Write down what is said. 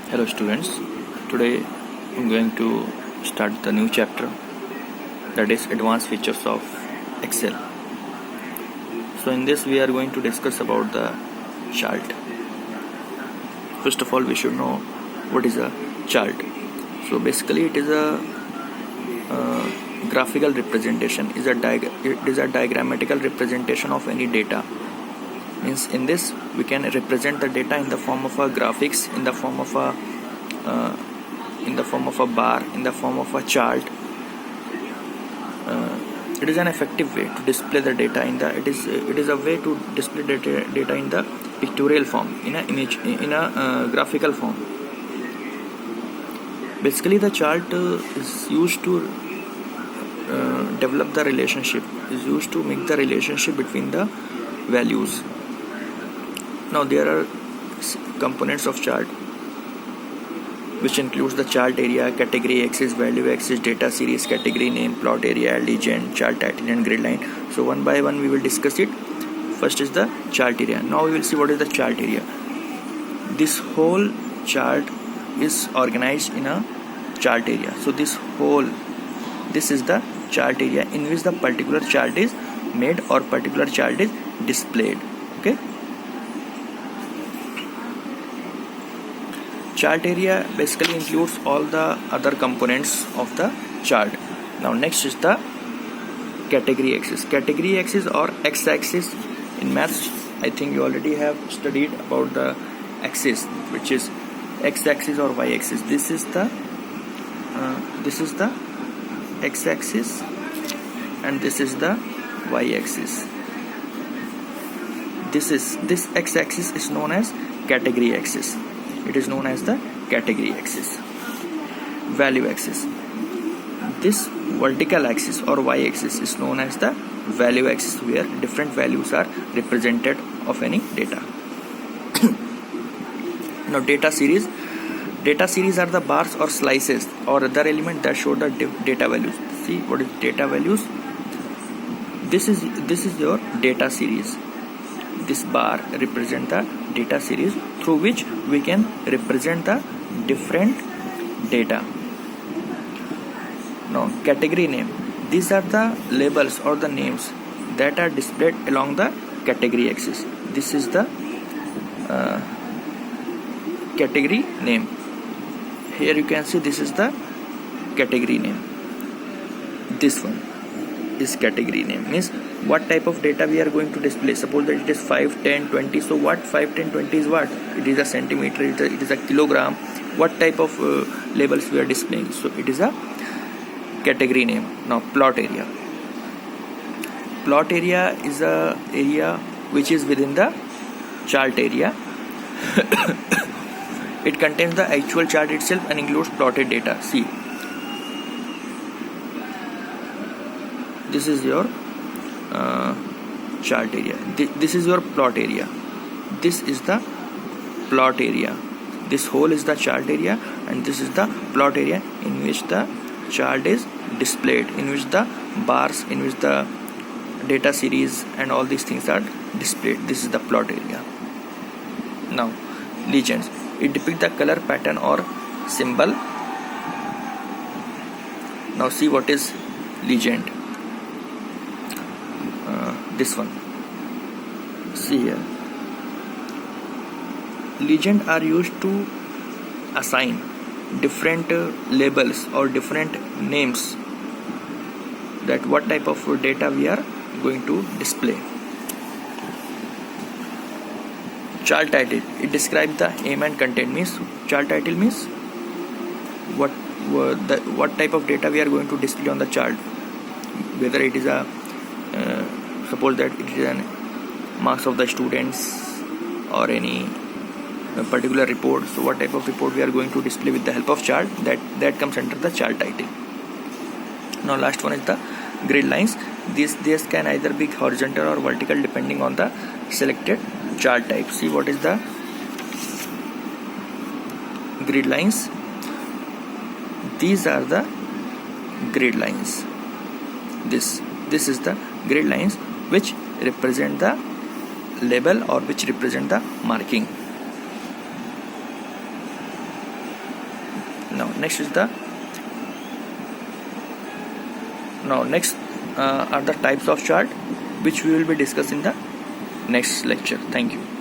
Hello students, today I'm going to start the new chapter, that is advanced features of Excel. So in this we are going to discuss about the chart. First of all, we should know what is a chart. So basically it is a graphical representation, it is a diagrammatical representation of any data. Means in this we can represent the data in the form of a graphics, in the form of a bar, in the form of a chart. It is an effective way to display the data in the it is a way to display data in the pictorial form, in a image, in a graphical form. Basically the chart is used to develop the relationship, is used to make the relationship between the values. Now there are components of chart, which includes the chart area, category axis, value axis, data series, category name, plot area, legend, chart title and grid line. So one by one we will discuss it. First is the chart area. Now we will see what is the chart area. This whole chart is organized in a chart area. So this is the chart area in which the particular chart is made or particular chart is displayed. Okay. Chart area basically includes all the other components of the chart. Now next is the category axis. Category axis or x-axis in maths, I think you already have studied about the axis, which is x-axis or y-axis. This is the x-axis and this is the y-axis. This x-axis is known as category axis. It is known as the category axis. Value axis. This vertical axis or y-axis is known as the value axis, where different values are represented of any data. Now data series. Data series are the bars or slices or other element that show the data values. See what is data values? This is your data series. This bar represents the data series through which we can represent the different data. Now category name. These are the labels or the names that are displayed along the category axis. This is the category name. Here you can see this is the category name. This one is category name, means what type of data we are going to display. Suppose that it is 5, 10, 20. So what 5, 10, 20 is what? It is a centimeter, it is a kilogram. What type of labels we are displaying? So it is a category name. Now plot area. Plot area is a area which is within the chart area. It contains the actual chart itself and includes plotted data. See, this is your chart area. This is your plot area. This is the plot area. This whole is the chart area and this is the plot area in which the chart is displayed, in which the bars, in which the data series and all these things are displayed. This is the plot area. Now legends. It depicts the color, pattern or symbol. Now see what is legend. This one. See here. Legend are used to assign different labels or different names, that what type of data we are going to display. Chart title. It describes the aim and content. Means chart title means what type of data we are going to display on the chart. Whether it is a suppose that it is an marks of the students or any particular report. So what type of report we are going to display with the help of chart, that comes under the chart title. Now last one is the grid lines. This can either be horizontal or vertical depending on the selected chart type. See what is the grid lines. These are the grid lines. This is the grid lines which represent the label or which represent the marking. Now next are the types of chart, which we will be discussing in the next lecture. Thank you.